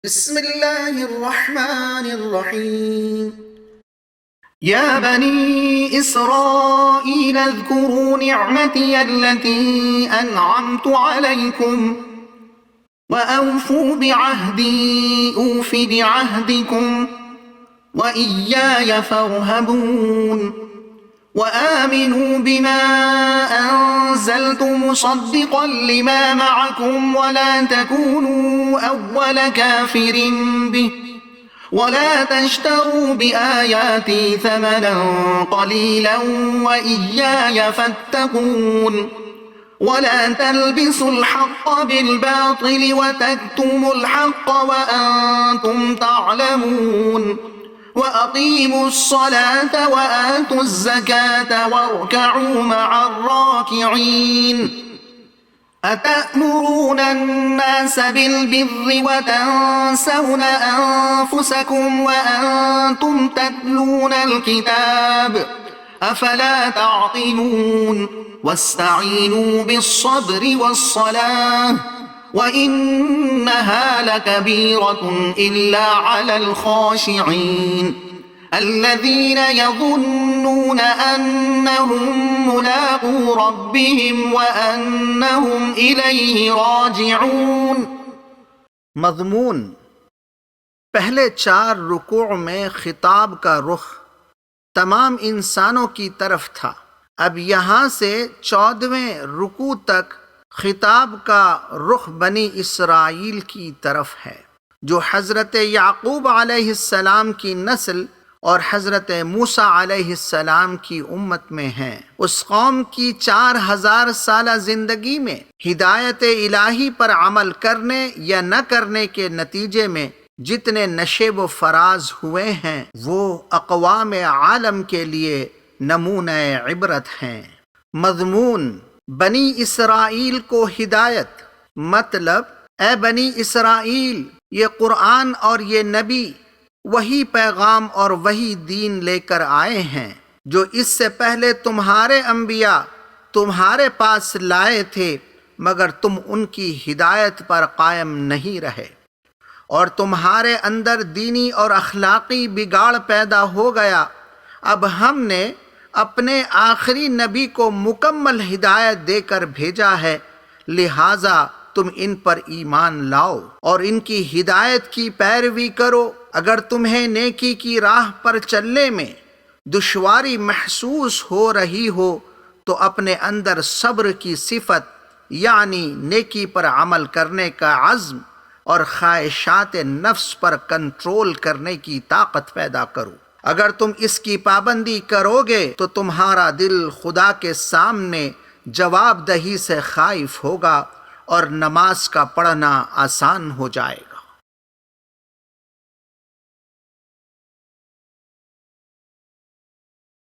بسم الله الرحمن الرحيم يا بني إسرائيل اذكروا نعمتي التي أنعمت عليكم وأوفوا بعهدي أوف بعهدكم وإياي فارهبون وآمنوا بما أنزلت مصدقا لما معكم ولا تكونوا أول كافر به ولا تشتروا بآياتي ثمنا قليلا وإياي فاتقون ولا تلبسوا الحق بالباطل وتكتموا الحق وأنتم تعلمون وأقيموا الصلاة وآتوا الزكاة واركعوا مع الراكعين أتأمرون الناس بالبر وتنسون أنفسكم وأنتم تتلون الكتاب أفلا تعقلون واستعينوا بالصبر والصلاة وإنها لكبيرة إلا على الخاشعين الذين يظنون أنهم ملاقو ربهم وأنهم إليه راجعون۔ مضمون: پہلے 4 رکوع میں خطاب کا رخ تمام انسانوں کی طرف تھا۔ اب یہاں سے 14ویں رکوع تک خطاب کا رخ بنی اسرائیل کی طرف ہے، جو حضرت یعقوب علیہ السلام کی نسل اور حضرت موسیٰ علیہ السلام کی امت میں ہیں۔ اس قوم کی 4000 سالہ زندگی میں ہدایت الہی پر عمل کرنے یا نہ کرنے کے نتیجے میں جتنے نشیب و فراز ہوئے ہیں وہ اقوام عالم کے لیے نمونہ عبرت ہیں۔ مضمون: بنی اسرائیل کو ہدایت۔ مطلب: اے بنی اسرائیل، یہ قرآن اور یہ نبی وہی پیغام اور وہی دین لے کر آئے ہیں جو اس سے پہلے تمہارے انبیاء تمہارے پاس لائے تھے، مگر تم ان کی ہدایت پر قائم نہیں رہے، اور تمہارے اندر دینی اور اخلاقی بگاڑ پیدا ہو گیا۔ اب ہم نے اپنے آخری نبی کو مکمل ہدایت دے کر بھیجا ہے، لہٰذا تم ان پر ایمان لاؤ اور ان کی ہدایت کی پیروی کرو۔ اگر تمہیں نیکی کی راہ پر چلنے میں دشواری محسوس ہو رہی ہو تو اپنے اندر صبر کی صفت یعنی نیکی پر عمل کرنے کا عزم اور خواہشات نفس پر کنٹرول کرنے کی طاقت پیدا کرو۔ اگر تم اس کی پابندی کرو گے تو تمہارا دل خدا کے سامنے جواب دہی سے خائف ہوگا اور نماز کا پڑھنا آسان ہو جائے گا۔